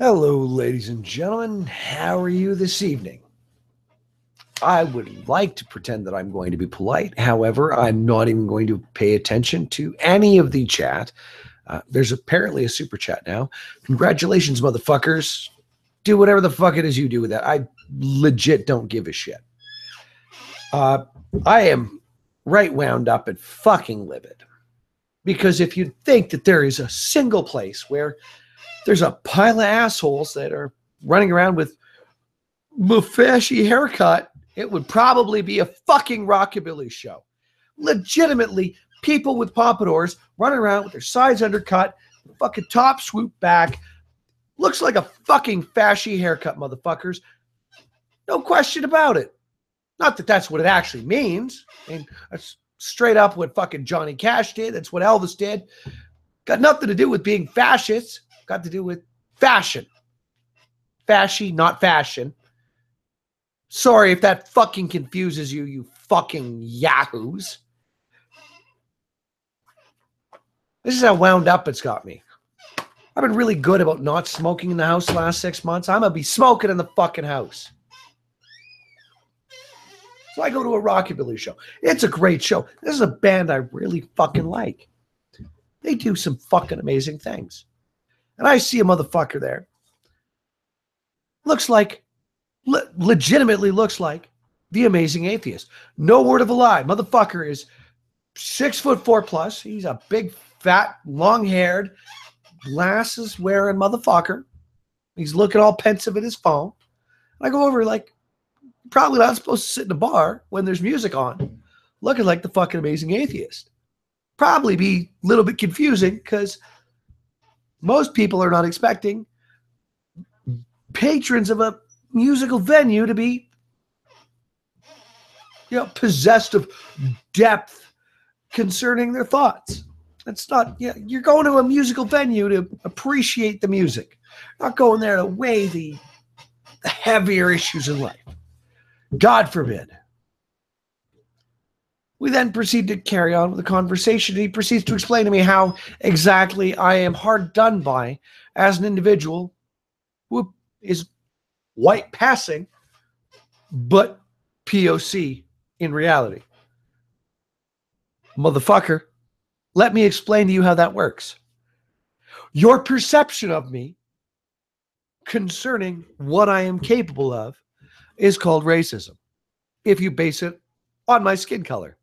Hello, ladies and gentlemen. How are you this evening? I would like to pretend that I'm going to be polite. However, I'm not even going to pay attention to any of the chat. There's apparently a super chat now. Congratulations, motherfuckers. Do whatever the fuck it is you do with that. I legit don't give a shit. I am right wound up and fucking livid. Because if you think that there is a single place where there's a pile of assholes that are running around with mufashy haircut, it would probably be a fucking rockabilly show. Legitimately, people with pompadours running around with their sides undercut, fucking top swoop back. Looks like a fucking fashy haircut, motherfuckers. No question about it. Not that that's what it actually means. I mean, that's straight up what fucking Johnny Cash did. That's what Elvis did. Got nothing to do with being fascists. Got to do with fashion. Fashy, not fashion. Sorry if that fucking confuses you, you fucking yahoos. This is how wound up it's got me. I've been really good about not smoking in the house the last 6 months. I'm going to be smoking in the fucking house. So I go to a rockabilly show. It's a great show. This is a band I really fucking like. They do some fucking amazing things. And I see a motherfucker there. Looks like, legitimately looks like the amazing atheist. No word of a lie. Motherfucker is 6'4" plus. He's a big, fat, long-haired, glasses-wearing motherfucker. He's looking all pensive at his phone. And I go over like, probably not supposed to sit in a bar when there's music on, looking like the fucking amazing atheist. Probably be a little bit confusing because most people are not expecting patrons of a musical venue to be, possessed of depth concerning their thoughts. That's not, you're going to a musical venue to appreciate the music, not going there to weigh the heavier issues in life. God forbid. We then proceed to carry on with the conversation. He proceeds to explain to me how exactly I am hard done by as an individual who is white passing, but POC in reality. Motherfucker, let me explain to you how that works. Your perception of me concerning what I am capable of is called racism. If you base it on my skin color.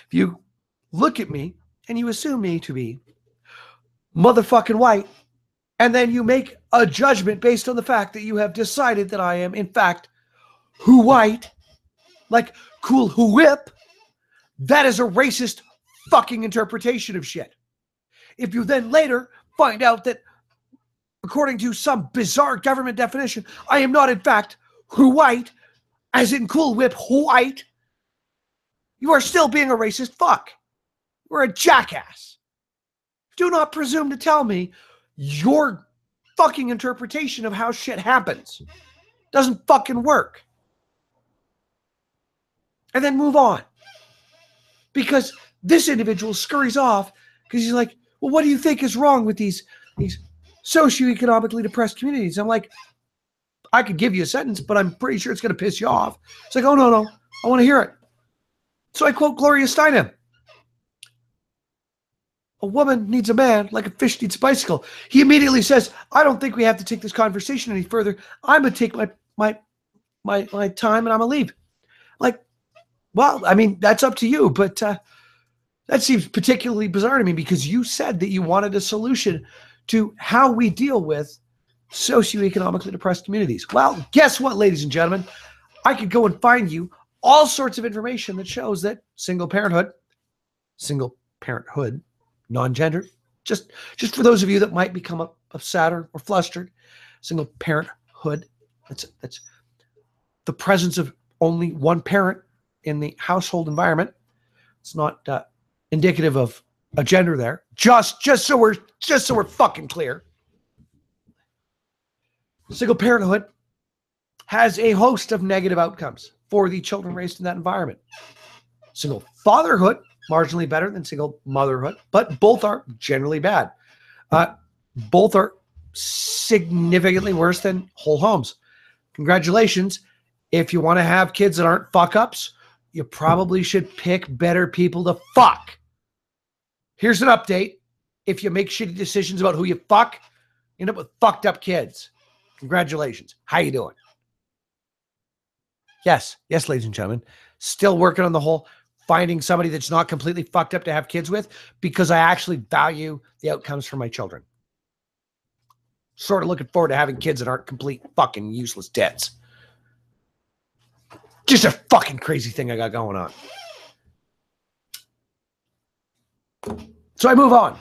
If you look at me and you assume me to be motherfucking white, and then you make a judgment based on the fact that you have decided that I am, in fact, who white, like cool who whip, that is a racist fucking interpretation of shit. If you then later find out that, according to some bizarre government definition, I am not, in fact, who white, as in cool whip white, you are still being a racist fuck. You're a jackass. Do not presume to tell me your fucking interpretation of how shit happens. Doesn't fucking work. And then move on. Because this individual scurries off because he's like, well, what do you think is wrong with these socioeconomically depressed communities? I'm like, I could give you a sentence, but I'm pretty sure it's going to piss you off. It's like, oh, no, I want to hear it. So I quote Gloria Steinem. A woman needs a man like a fish needs a bicycle. He immediately says, I don't think we have to take this conversation any further. I'm going to take my time and I'm going to leave. Like, well, I mean, that's up to you, but that seems particularly bizarre to me because you said that you wanted a solution to how we deal with socioeconomically depressed communities. Well, guess what, ladies and gentlemen? I could go and find you all sorts of information that shows that single parenthood, non-gendered, just for those of you that might become upset or flustered, single parenthood, that's the presence of only one parent in the household environment. It's not indicative of a gender there. Just so we're fucking clear. Single parenthood has a host of negative outcomes for the children raised in that environment. Single fatherhood, marginally better than single motherhood, but both are generally bad. Both are significantly worse than whole homes. Congratulations. If you want to have kids that aren't fuck ups, you probably should pick better people to fuck. Here's an update. If you make shitty decisions about who you fuck, you end up with fucked up kids. Congratulations. How you doing? Yes, ladies and gentlemen. Still working on the whole finding somebody that's not completely fucked up to have kids with, because I actually value the outcomes for my children. Sort of looking forward to having kids that aren't complete fucking useless deads. Just a fucking crazy thing I got going on. So I move on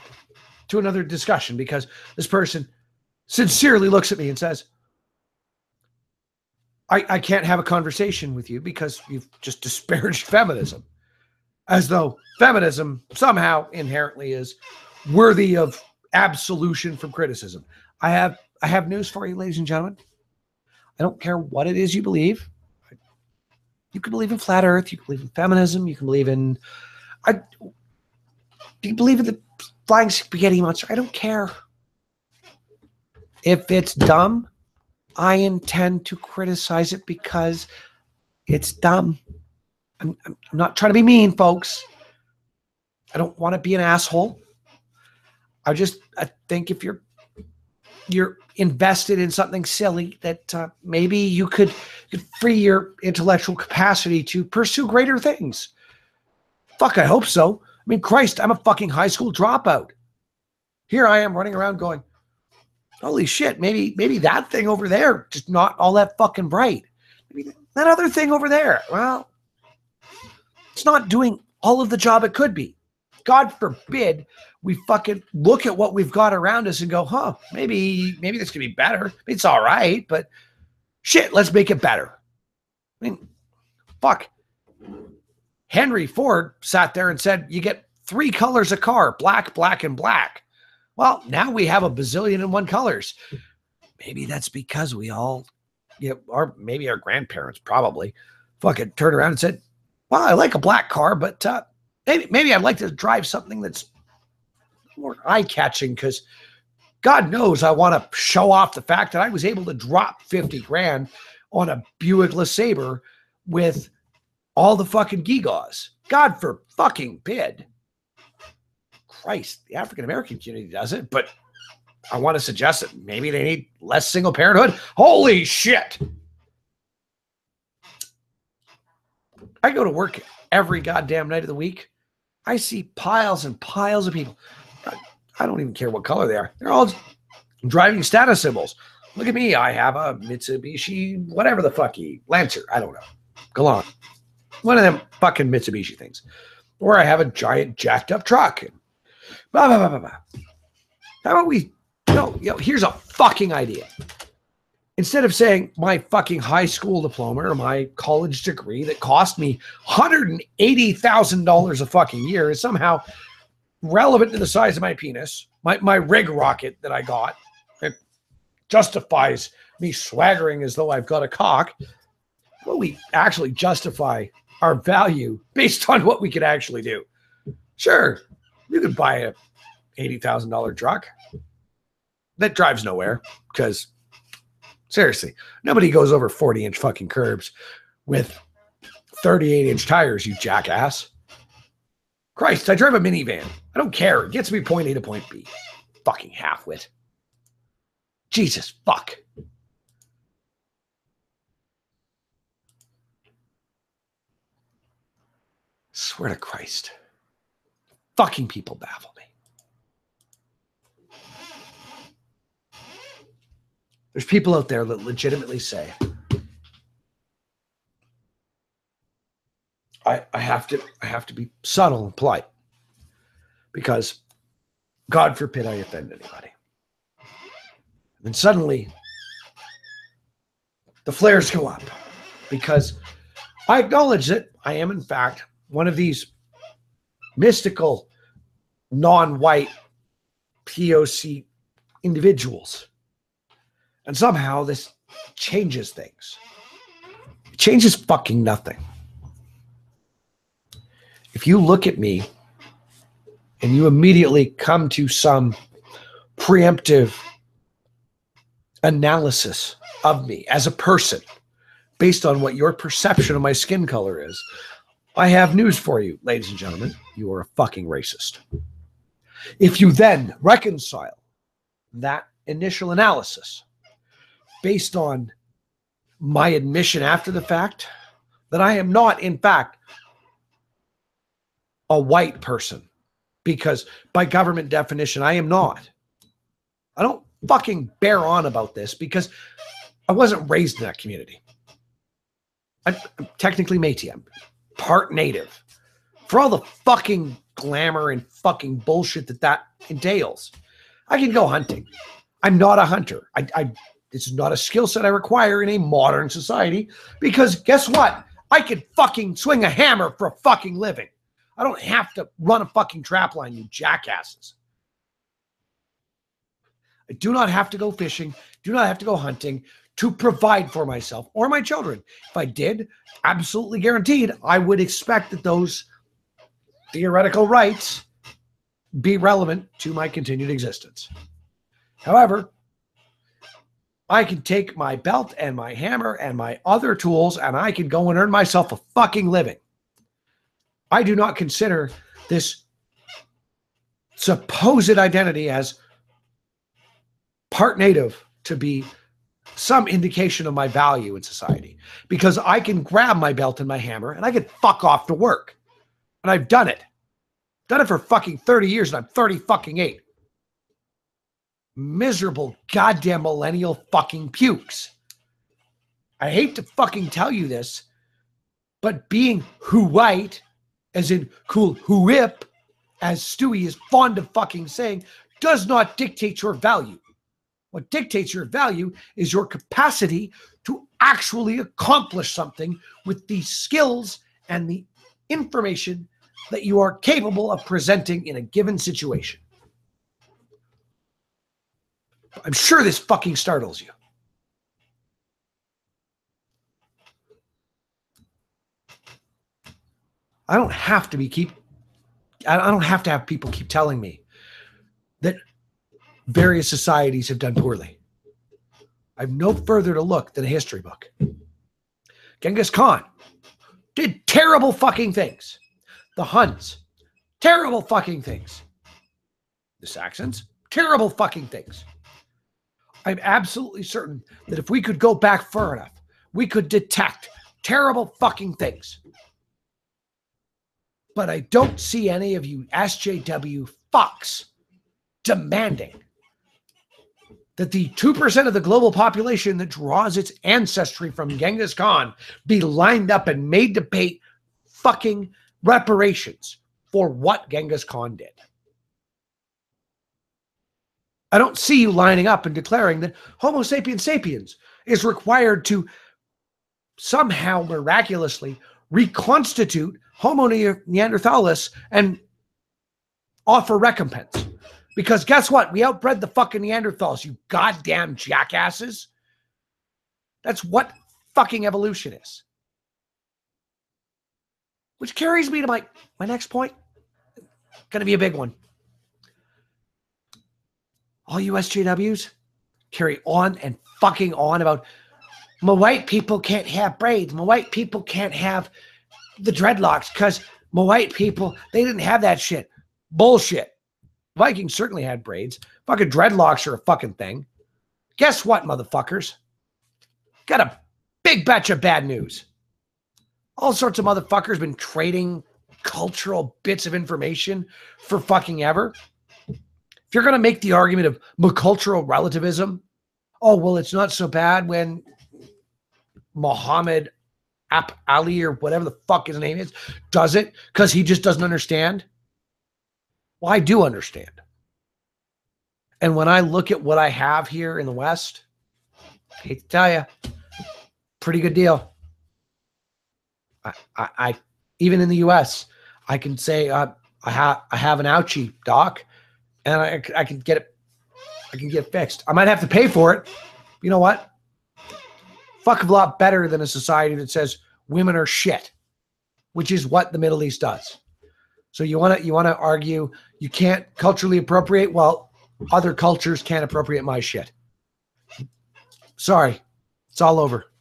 to another discussion because this person sincerely looks at me and says, I can't have a conversation with you because you've just disparaged feminism, as though feminism somehow inherently is worthy of absolution from criticism. I have news for you, ladies and gentlemen. I don't care what it is you believe. You can believe in flat earth. You can believe in feminism. You can believe in, you can believe in the flying spaghetti monster. I don't care. If it's dumb, I intend to criticize it because it's dumb. I'm not trying to be mean, folks. I don't want to be an asshole. I think if you're invested in something silly, that maybe you could free your intellectual capacity to pursue greater things. Fuck, I hope so. I mean, Christ, I'm a fucking high school dropout. Here I am running around going, holy shit, maybe that thing over there just not all that fucking bright. Maybe that other thing over there, well, it's not doing all of the job it could be. God forbid we fucking look at what we've got around us and go, maybe this could be better. It's all right, but shit, let's make it better. I mean, fuck. Henry Ford sat there and said, you get 3 colors of car, black, black, and black. Well, now we have a bazillion and one colors. Maybe that's because we all, or maybe our grandparents probably fucking turned around and said, well, I like a black car, but maybe I'd like to drive something that's more eye-catching, because God knows I want to show off the fact that I was able to drop 50 grand on a Buick LeSabre with all the fucking gewgaws. God for fucking bid. Christ, the African-American community does it, but I want to suggest that maybe they need less single parenthood. Holy shit. I go to work every goddamn night of the week. I see piles and piles of people. I don't even care what color they are. They're all driving status symbols. Look at me. I have a Mitsubishi, whatever the fuck, Lancer. I don't know. Galant. One of them fucking Mitsubishi things. Or I have a giant jacked up truck. Blah, blah, blah, blah, blah. How about we, here's a fucking idea. Instead of saying my fucking high school diploma or my college degree that cost me $180,000 a fucking year is somehow relevant to the size of my penis, my rig rocket that I got, it justifies me swaggering as though I've got a cock. Well, we actually justify our value based on what we could actually do. Sure, you could buy a $80,000 truck that drives nowhere, because seriously, nobody goes over 40-inch fucking curbs with 38-inch tires, you jackass. Christ, I drive a minivan. I don't care. It gets me point A to point B. Fucking halfwit. Jesus, fuck. Swear to Christ. Fucking people baffle me. There's people out there that legitimately say, I have to be subtle and polite, because God forbid I offend anybody. And then suddenly the flares go up, because I acknowledge that I am in fact one of these mystical, non-white POC individuals. And somehow this changes things. It changes fucking nothing. If you look at me and you immediately come to some preemptive analysis of me as a person based on what your perception of my skin color is, I have news for you, ladies and gentlemen. You are a fucking racist. If you then reconcile that initial analysis based on my admission after the fact that I am not, in fact, a white person, because by government definition, I am not. I don't fucking bear on about this because I wasn't raised in that community. I'm technically Métis. I'm part native. For all the fucking glamour and fucking bullshit that entails, I can go hunting. I'm not a hunter. It's not a skill set I require in a modern society because guess what? I can fucking swing a hammer for a fucking living. I don't have to run a fucking trap line, you jackasses. I do not have to go fishing, do not have to go hunting to provide for myself or my children. If I did, absolutely guaranteed, I would expect that those theoretical rights be relevant to my continued existence. However, I can take my belt and my hammer and my other tools and I can go and earn myself a fucking living. I do not consider this supposed identity as part native to be some indication of my value in society, because I can grab my belt and my hammer and I can fuck off to work. And I've done it. Done it for fucking 30 years and I'm 30 fucking 8. Miserable goddamn millennial fucking pukes. I hate to fucking tell you this, but being who white, as in cool who hip, as Stewie is fond of fucking saying, does not dictate your value. What dictates your value is your capacity to actually accomplish something with the skills and the information that you are capable of presenting in a given situation. I'm sure this fucking startles you. I don't have to have people keep telling me that various societies have done poorly. I have no further to look than a history book. Genghis Khan did terrible fucking things. The Huns, terrible fucking things. The Saxons, terrible fucking things. I'm absolutely certain that if we could go back far enough, we could detect terrible fucking things. But I don't see any of you SJW fucks demanding that the 2% of the global population that draws its ancestry from Genghis Khan be lined up and made to pay fucking reparations for what Genghis Khan did. I don't see you lining up and declaring that Homo sapiens sapiens is required to somehow miraculously reconstitute Homo neanderthalis and offer recompense. Because guess what? We outbred the fucking Neanderthals, you goddamn jackasses. That's what fucking evolution is. Which carries me to my next point. Going to be a big one. All you SJWs carry on and fucking on about my white people can't have braids. My white people can't have the dreadlocks because my white people, they didn't have that shit. Bullshit. Vikings certainly had braids. Fucking dreadlocks are a fucking thing. Guess what, motherfuckers? Got a big batch of bad news. All sorts of motherfuckers been trading cultural bits of information for fucking ever. If you're going to make the argument of cultural relativism, oh, well, it's not so bad when Muhammad Ali or whatever the fuck his name is does it because he just doesn't understand. Well, I do understand. And when I look at what I have here in the West, I hate to tell you, pretty good deal. I even in the US, I can say I have an ouchie, doc, and I can get it. I can get fixed. I might have to pay for it. You know what? Fuck a lot better than a society that says women are shit, which is what the Middle East does. So you want to argue you can't culturally appropriate? Well, other cultures can't appropriate my shit. Sorry, it's all over.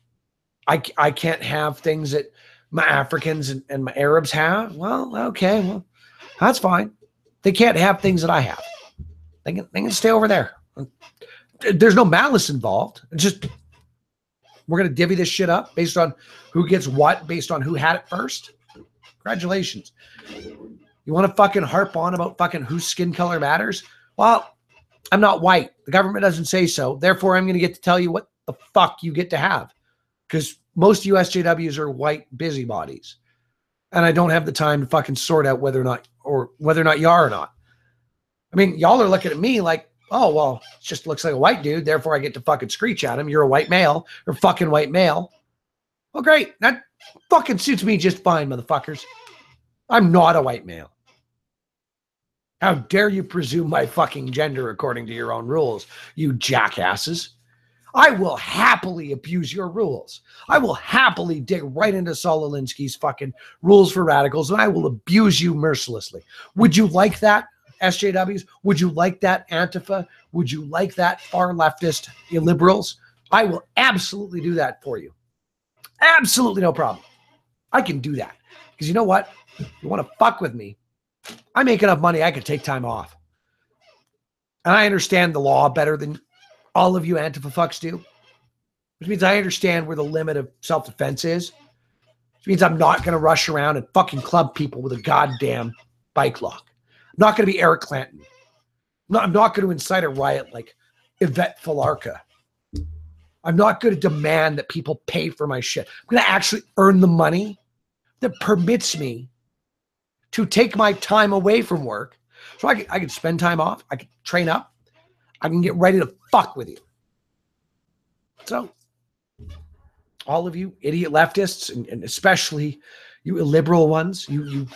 I can't have things that my Africans and my Arabs have. Well, okay, well, that's fine. They can't have things that I have. They can stay over there. There's no malice involved. It's just we're gonna divvy this shit up based on who gets what, based on who had it first. Congratulations. You want to fucking harp on about fucking whose skin color matters? Well, I'm not white. The government doesn't say so. Therefore, I'm gonna get to tell you what the fuck you get to have. Because most USJWs are white busybodies. And I don't have the time to fucking sort out whether or not you are or not. I mean, y'all are looking at me like, oh, well, it just looks like a white dude. Therefore, I get to fucking screech at him. You're a white male. You're a fucking white male. Well, great. That fucking suits me just fine, motherfuckers. I'm not a white male. How dare you presume my fucking gender according to your own rules, you jackasses. I will happily abuse your rules. I will happily dig right into Saul Alinsky's fucking rules for radicals, and I will abuse you mercilessly. Would you like that, SJWs? Would you like that, Antifa? Would you like that, far leftist illiberals? I will absolutely do that for you. Absolutely no problem. I can do that. Because you know what? You want to fuck with me? I make enough money, I could take time off. And I understand the law better than all of you Antifa fucks do, which means I understand where the limit of self-defense is, which means I'm not going to rush around and fucking club people with a goddamn bike lock. I'm not going to be Eric Clanton. I'm not going to incite a riot like Yvette Falarka. I'm not going to demand that people pay for my shit. I'm going to actually earn the money that permits me to take my time away from work so I can spend time off. I can train up. I can get ready to fuck with you. So, all of you idiot leftists, and especially you illiberal ones, you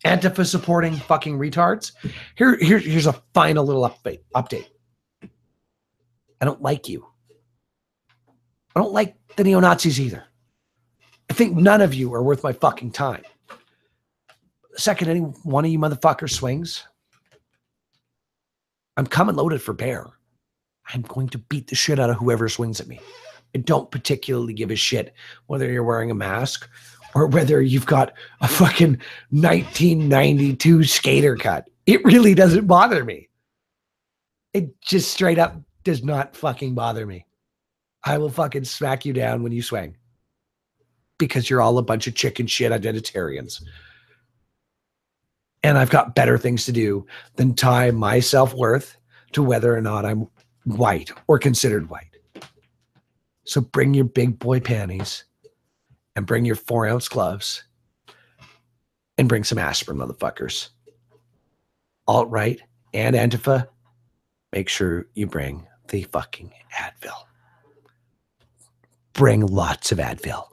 Antifa supporting fucking retards, here's a final little update. I don't like you. I don't like the neo-Nazis either. I think none of you are worth my fucking time. The second any one of you motherfuckers swings, I'm coming loaded for bear. I'm going to beat the shit out of whoever swings at me. I don't particularly give a shit whether you're wearing a mask or whether you've got a fucking 1992 skater cut. It really doesn't bother me. It just straight up does not fucking bother me. I will fucking smack you down when you swing because you're all a bunch of chicken shit identitarians. And I've got better things to do than tie my self-worth to whether or not I'm white or considered white. So bring your big boy panties and bring your 4-ounce gloves and bring some aspirin, motherfuckers. Alt-right and Antifa, make sure you bring the fucking Advil. Bring lots of Advil.